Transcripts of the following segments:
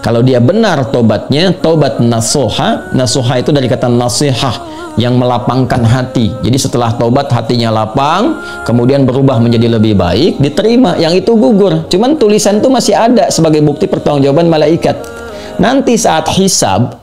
Kalau dia benar tobatnya, tobat nasuha. Nasuha itu dari kata nasihah, yang melapangkan hati. Jadi setelah tobat hatinya lapang, kemudian berubah menjadi lebih baik, diterima. Yang itu gugur. Cuman tulisan itu masih ada sebagai bukti pertanggungjawaban malaikat. Nanti saat hisab,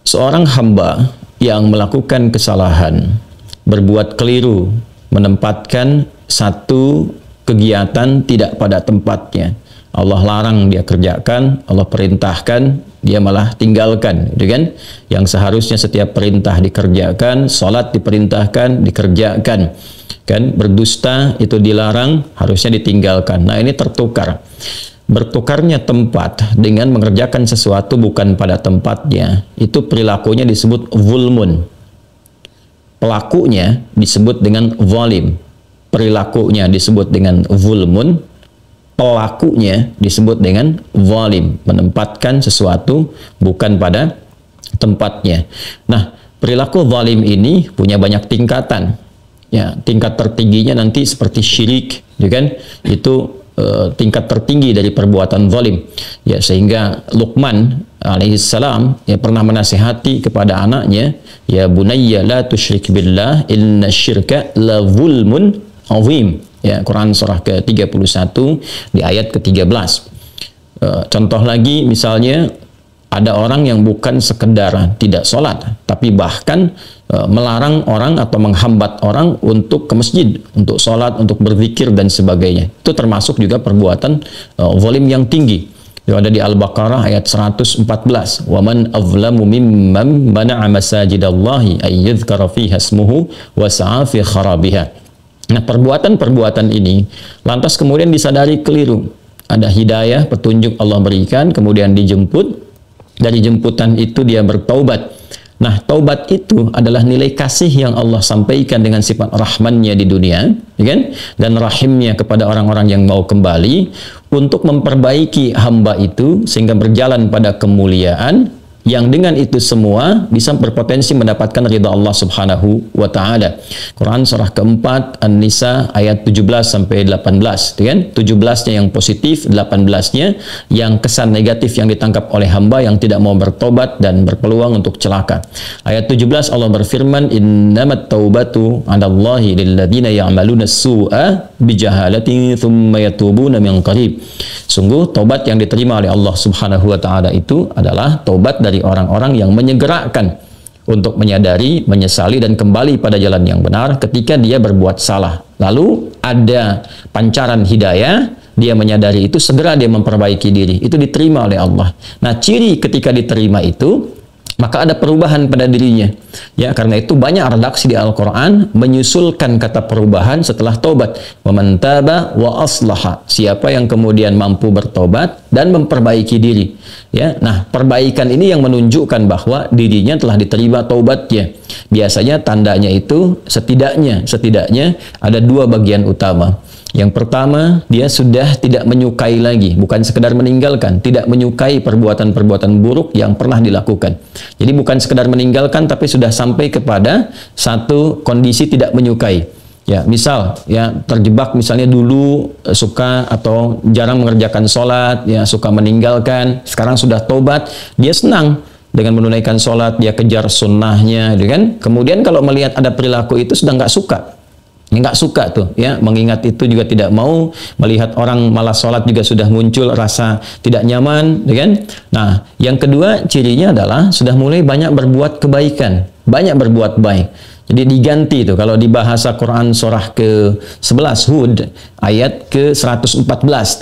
seorang hamba yang melakukan kesalahan, berbuat keliru, menempatkan satu kegiatan tidak pada tempatnya. Allah larang dia kerjakan, Allah perintahkan, dia malah tinggalkan, gitu kan? Yang seharusnya setiap perintah dikerjakan, salat diperintahkan, dikerjakan. Kan, berdusta itu dilarang, harusnya ditinggalkan. Nah, ini tertukar. Bertukarnya tempat dengan mengerjakan sesuatu bukan pada tempatnya, itu perilakunya disebut zulmun. Pelakunya disebut dengan zalim. Perilakunya disebut dengan zulmun, pelakunya disebut dengan zalim, menempatkan sesuatu bukan pada tempatnya. Nah, perilaku zalim ini punya banyak tingkatan. Ya, tingkat tertingginya nanti seperti syirik, ya kan? Itu tingkat tertinggi dari perbuatan zalim. Ya, sehingga Luqman alaihissalam ya pernah menasihati kepada anaknya, ya bunayya la tusyrik billah inna syirka la zulmun azim. Ya, Quran surah ke-31 di ayat ke-13. Contoh lagi misalnya ada orang yang bukan sekedar tidak sholat, tapi bahkan melarang orang atau menghambat orang untuk ke masjid, untuk sholat, untuk berzikir dan sebagainya. Itu termasuk juga perbuatan zalim yang tinggi. Yang ada di Al-Baqarah ayat 114. Wa man azlamu mimman mana'a masajidallahi ay yudhkara fiha ismuhu wa sa'a fi kharabiha. Nah, perbuatan-perbuatan ini lantas kemudian disadari keliru. Ada hidayah, petunjuk Allah berikan, kemudian dijemput. Dari jemputan itu dia bertaubat. Nah, taubat itu adalah nilai kasih yang Allah sampaikan dengan sifat rahmannya di dunia, ya kan? Dan rahimnya kepada orang-orang yang mau kembali untuk memperbaiki hamba itu sehingga berjalan pada kemuliaan, yang dengan itu semua bisa berpotensi mendapatkan ridha Allah Subhanahu wa taala. Quran surah keempat An-Nisa ayat 17 sampai 18, kan? 17-nya yang positif, 18-nya yang kesan negatif yang ditangkap oleh hamba yang tidak mau bertobat dan berpeluang untuk celaka. Ayat 17 Allah berfirman, "Innamat taubatu 'alallahi lilladzina ya'maluna as-su'a bijahalatin tsumma yatubuna min qarib." Sungguh taubat yang diterima oleh Allah Subhanahu wa taala itu adalah taubat dari orang-orang yang menyegerakan untuk menyadari, menyesali dan kembali pada jalan yang benar ketika dia berbuat salah. Lalu ada pancaran hidayah, dia menyadari itu, segera dia memperbaiki diri. Itu diterima oleh Allah. Nah, ciri ketika diterima itu, maka ada perubahan pada dirinya. Ya, karena itu banyak redaksi di Al-Quran menyusulkan kata perubahan setelah taubat. Wa man taba wa aslaha. Siapa yang kemudian mampu bertobat dan memperbaiki diri. Ya, nah, perbaikan ini yang menunjukkan bahwa dirinya telah diterima taubatnya. Biasanya tandanya itu setidaknya ada dua bagian utama. Yang pertama, dia sudah tidak menyukai lagi, bukan sekedar meninggalkan, tidak menyukai perbuatan-perbuatan buruk yang pernah dilakukan. Jadi bukan sekedar meninggalkan, tapi sudah sampai kepada satu kondisi tidak menyukai. Ya, misal, ya terjebak misalnya dulu suka atau jarang mengerjakan sholat, ya suka meninggalkan, sekarang sudah tobat, dia senang dengan menunaikan sholat, dia kejar sunnahnya, kan? Kemudian kalau melihat ada perilaku itu sudah nggak suka. Nggak suka tuh, ya, mengingat itu juga tidak mau, melihat orang malas sholat juga sudah muncul rasa tidak nyaman, kan? Nah, yang kedua cirinya adalah sudah mulai banyak berbuat kebaikan, banyak berbuat baik. Jadi diganti itu kalau di bahasa Quran surah ke-11 Hud ayat ke-114,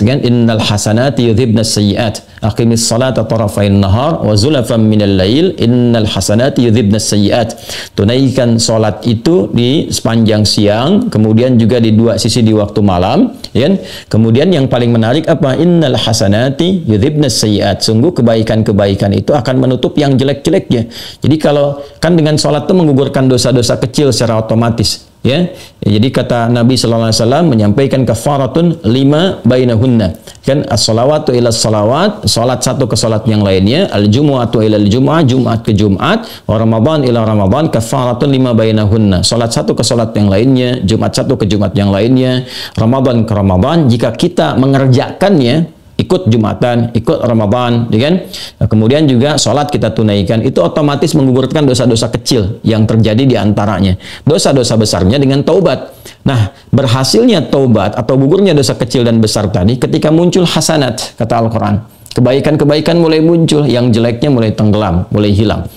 kan, innal hasanati yudhibnas sayyiat aqimis salata tarafain nahar wa zulafan minal lail innal hasanati yudhibnas sayyiat. Tunaikan salat itu di sepanjang siang, kemudian juga di dua sisi di waktu malam, kan? Kemudian yang paling menarik apa? Innal hasanati yudhibnas sayyiat. Sungguh kebaikan-kebaikan itu akan menutup yang jelek-jeleknya. Jadi kalau kan dengan salat itu menggugurkan dosa-dosa kecil secara otomatis. Ya, jadi kata Nabi sallallahu alaihi wasallam menyampaikan kafaratun lima bainahunna. Kan as-salawatu ila salawat, salat satu ke salat yang lainnya, al-jumu'atu ila al-jumu'ah, Jumat ke Jumat, wa Ramadan ila Ramadan, kafaratun lima bainahunna. Salat satu ke salat yang lainnya, Jumat satu ke Jumat yang lainnya, Ramadan ke Ramadan. Jika kita mengerjakannya, ikut Jumatan, ikut Ramadan, ya kan? Nah, kemudian juga sholat kita tunaikan, itu otomatis menggugurkan dosa-dosa kecil yang terjadi di antaranya. Dosa-dosa besarnya dengan taubat. Nah, berhasilnya taubat atau gugurnya dosa kecil dan besar tadi ketika muncul hasanat, kata Al-Quran. Kebaikan-kebaikan mulai muncul, yang jeleknya mulai tenggelam, mulai hilang.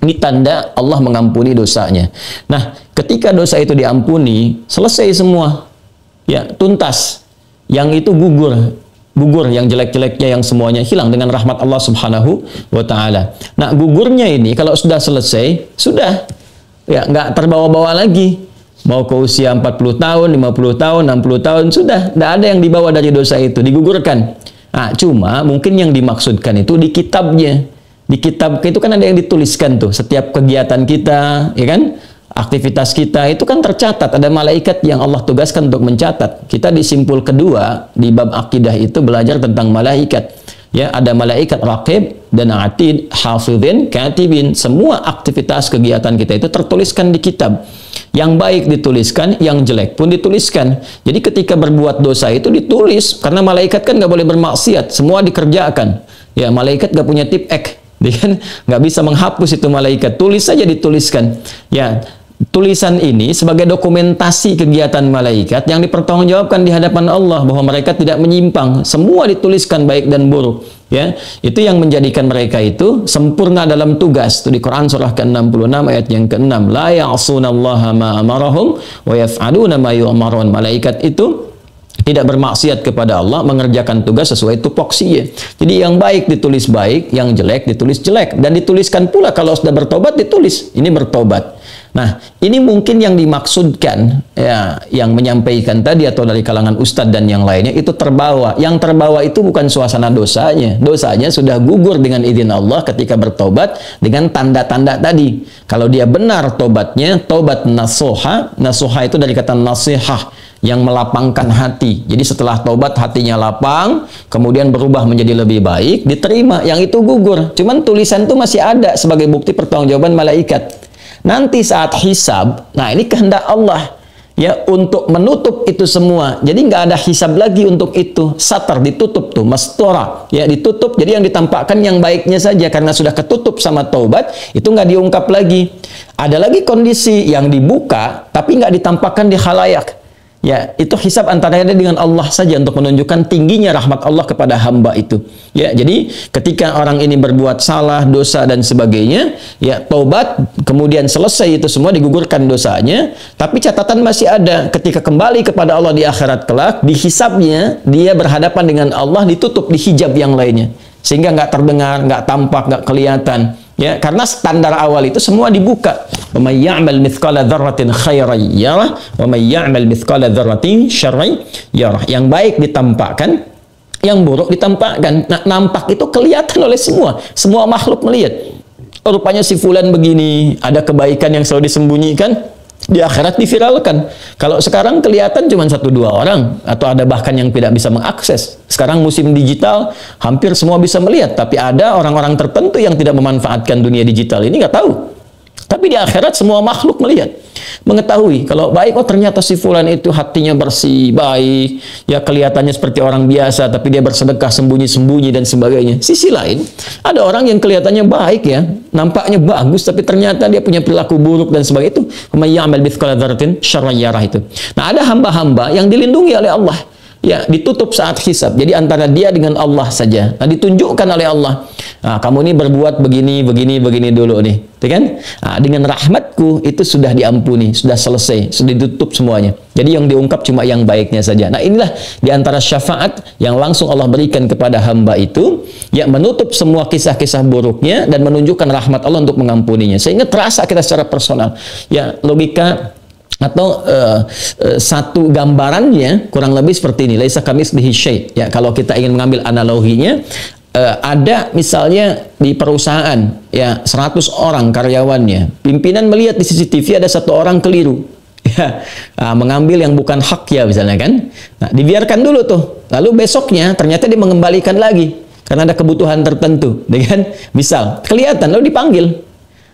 Ini tanda Allah mengampuni dosanya. Nah, ketika dosa itu diampuni, selesai semua. Ya, tuntas. Yang itu gugur yang jelek-jeleknya, yang semuanya hilang dengan rahmat Allah Subhanahu wa taala. Nah, gugurnya ini kalau sudah selesai, sudah ya nggak terbawa-bawa lagi. Mau ke usia 40 tahun, 50 tahun, 60 tahun, sudah nggak ada yang dibawa dari dosa itu, digugurkan. Nah, cuma mungkin yang dimaksudkan itu di kitabnya. Di kitab itu kan ada yang dituliskan tuh, setiap kegiatan kita, ya kan? Aktivitas kita itu kan tercatat, ada malaikat yang Allah tugaskan untuk mencatat. Kita di simpul kedua di bab akidah itu belajar tentang malaikat. Ya, ada malaikat raqib dan atid, hafidhin, katibin. Semua aktivitas kegiatan kita itu tertuliskan di kitab. Yang baik dituliskan, yang jelek pun dituliskan. Jadi ketika berbuat dosa itu ditulis, karena malaikat kan nggak boleh bermaksiat, semua dikerjakan. Ya, malaikat nggak punya tip X, dia kan nggak bisa menghapus itu malaikat, tulis saja dituliskan. Ya, tulisan ini sebagai dokumentasi kegiatan malaikat yang dipertanggungjawabkan di hadapan Allah bahwa mereka tidak menyimpang, semua dituliskan baik dan buruk. Ya, itu yang menjadikan mereka itu sempurna dalam tugas. Itu di Quran surah ke-66 ayat yang ke-6. La ya'sunallaha ma amarahum wa yaf'aluna ma yu'marun. Malaikat itu tidak bermaksiat kepada Allah, mengerjakan tugas sesuai tupoksinya. Jadi yang baik ditulis baik, yang jelek ditulis jelek, dan dituliskan pula kalau sudah bertobat ditulis ini bertobat. Nah, ini mungkin yang dimaksudkan ya, yang menyampaikan tadi atau dari kalangan ustadz dan yang lainnya itu terbawa. Yang terbawa itu bukan suasana dosanya. Dosanya sudah gugur dengan izin Allah ketika bertobat dengan tanda-tanda tadi. Kalau dia benar tobatnya, tobat nasuha. Nasuha itu dari kata nasihah, yang melapangkan hati. Jadi setelah tobat hatinya lapang, kemudian berubah menjadi lebih baik, diterima. Yang itu gugur. Cuman tulisan itu masih ada sebagai bukti pertanggungjawaban malaikat. Nanti saat hisab, nah ini kehendak Allah ya untuk menutup itu semua. Jadi nggak ada hisab lagi untuk itu. Satar ditutup tuh, mastora ya ditutup. Jadi yang ditampakkan yang baiknya saja karena sudah ketutup sama taubat, itu nggak diungkap lagi. Ada lagi kondisi yang dibuka tapi nggak ditampakkan di khalayak. Ya, itu hisab antara dia dengan Allah saja untuk menunjukkan tingginya rahmat Allah kepada hamba itu. Ya, jadi ketika orang ini berbuat salah, dosa dan sebagainya, ya taubat, kemudian selesai itu semua digugurkan dosanya, tapi catatan masih ada ketika kembali kepada Allah di akhirat kelak, di hisabnya dia berhadapan dengan Allah ditutup di hijab yang lainnya. Sehingga nggak terdengar, nggak tampak, nggak kelihatan. Ya, karena standar awal itu semua dibuka. Wa may ya'mal mithqala dzarratin khairan yarah wa may ya'mal mithqala dzarratin syarran yarah. Yang baik ditampakkan, yang buruk ditampakkan. Nah, nampak itu kelihatan oleh semua. Semua makhluk melihat. Rupanya si fulan begini, ada kebaikan yang selalu disembunyikan, di akhirat diviralkan. Kalau sekarang kelihatan cuma 1-2 orang, atau ada bahkan yang tidak bisa mengakses. Sekarang musim digital, hampir semua bisa melihat, tapi ada orang-orang tertentu yang tidak memanfaatkan dunia digital ini, nggak tahu. Tapi di akhirat semua makhluk melihat, mengetahui kalau baik, oh ternyata si fulan itu hatinya bersih, baik, ya kelihatannya seperti orang biasa, tapi dia bersedekah sembunyi-sembunyi dan sebagainya. Sisi lain, ada orang yang kelihatannya baik ya, nampaknya bagus, tapi ternyata dia punya perilaku buruk dan sebagainya. Itu may ya'mal mithqala dzarratin syarran yarah itu. Nah, ada hamba-hamba yang dilindungi oleh Allah. Ya, ditutup saat hisab. Jadi antara dia dengan Allah saja. Nah, ditunjukkan oleh Allah. Nah, kamu ini berbuat begini, begini, begini dulu nih. Itu kan? Nah, dengan rahmatku itu sudah diampuni, sudah selesai, sudah ditutup semuanya. Jadi yang diungkap cuma yang baiknya saja. Nah, inilah diantara syafaat yang langsung Allah berikan kepada hamba itu, ya menutup semua kisah-kisah buruknya dan menunjukkan rahmat Allah untuk mengampuninya. Sehingga terasa kita secara personal. Ya, logika atau satu gambarannya kurang lebih seperti ini. Laisa kamitslihi syai'. Ya, kalau kita ingin mengambil analoginya, ada misalnya di perusahaan ya 100 orang karyawannya, pimpinan melihat di CCTV ada 1 orang keliru. ya, mengambil yang bukan hak ya misalnya kan. Nah, dibiarkan dulu tuh. Lalu besoknya ternyata dia mengembalikan lagi karena ada kebutuhan tertentu, kan? Misal kelihatan lalu dipanggil.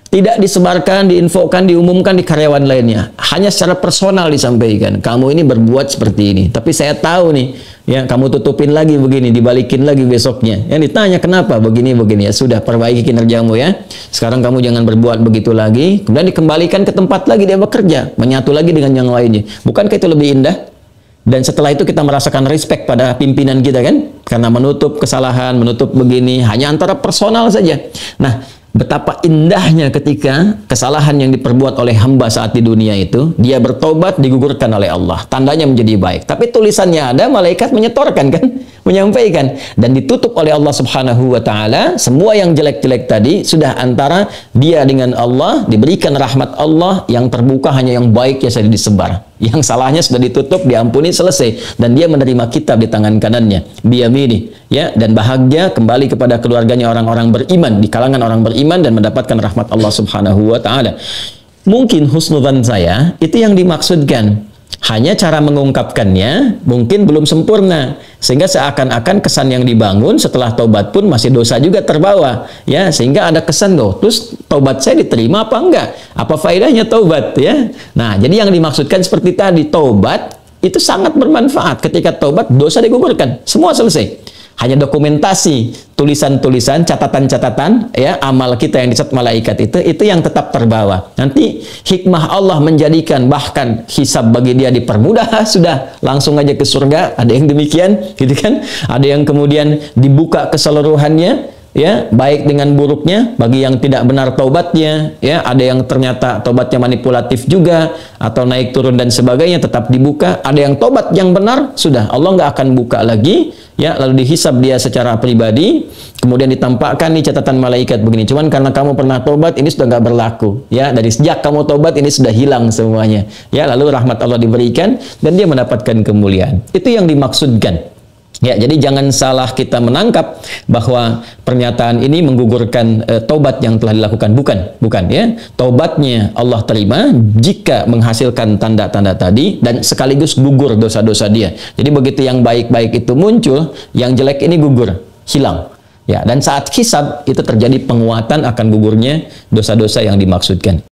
Tidak disebarkan, diinfokan, diumumkan di karyawan lainnya. Hanya secara personal disampaikan. Kamu ini berbuat seperti ini. Tapi saya tahu nih, ya kamu tutupin lagi begini, dibalikin lagi besoknya. Yang ditanya kenapa begini-begini, ya sudah perbaiki kinerjamu ya. Sekarang kamu jangan berbuat begitu lagi. Kemudian dikembalikan ke tempat lagi dia bekerja, menyatu lagi dengan yang lainnya. Bukankah itu lebih indah? Dan setelah itu kita merasakan respect pada pimpinan kita kan? Karena menutup kesalahan, menutup begini, hanya antara personal saja. Nah, betapa indahnya ketika kesalahan yang diperbuat oleh hamba saat di dunia itu, dia bertobat, digugurkan oleh Allah. Tandanya menjadi baik. Tapi tulisannya ada, malaikat menyetorkan kan? Menyampaikan. Dan ditutup oleh Allah Subhanahu wa Ta'ala. Semua yang jelek-jelek tadi sudah antara dia dengan Allah, diberikan rahmat Allah, yang terbuka hanya yang baik yang saja disebar. Yang salahnya sudah ditutup, diampuni, selesai. Dan dia menerima kitab di tangan kanannya. Biyamini. Ya, dan bahagia kembali kepada keluarganya orang-orang beriman, di kalangan orang beriman dan mendapatkan rahmat Allah Subhanahu wa Ta'ala. Mungkin husnudzan saya itu yang dimaksudkan. Hanya cara mengungkapkannya mungkin belum sempurna, sehingga seakan-akan kesan yang dibangun setelah taubat pun masih dosa juga terbawa, ya, sehingga ada kesan loh, terus taubat saya diterima apa enggak? Apa faedahnya taubat ya? Nah, jadi yang dimaksudkan seperti tadi, taubat itu sangat bermanfaat. Ketika taubat, dosa digugurkan, semua selesai. Hanya dokumentasi, tulisan-tulisan, catatan-catatan, ya, amal kita yang dicatat malaikat itu yang tetap terbawa. Nanti hikmah Allah menjadikan bahkan hisab bagi dia dipermudah, sudah langsung aja ke surga. Ada yang demikian, gitu kan? Ada yang kemudian dibuka keseluruhannya, ya, baik dengan buruknya bagi yang tidak benar taubatnya, ya, ada yang ternyata taubatnya manipulatif juga atau naik turun dan sebagainya, tetap dibuka. Ada yang taubat yang benar, sudah Allah nggak akan buka lagi, ya, lalu dihisab dia secara pribadi, kemudian ditampakkan nih catatan malaikat begini, cuman karena kamu pernah taubat ini sudah nggak berlaku, ya, dari sejak kamu taubat ini sudah hilang semuanya, ya, lalu rahmat Allah diberikan dan dia mendapatkan kemuliaan. Itu yang dimaksudkan. Ya, jadi jangan salah kita menangkap bahwa pernyataan ini menggugurkan taubat yang telah dilakukan. Bukan ya. Taubatnya Allah terima jika menghasilkan tanda-tanda tadi dan sekaligus gugur dosa-dosa dia. Jadi begitu yang baik-baik itu muncul, yang jelek ini gugur, hilang. Ya, dan saat hisab itu terjadi penguatan akan gugurnya dosa-dosa yang dimaksudkan.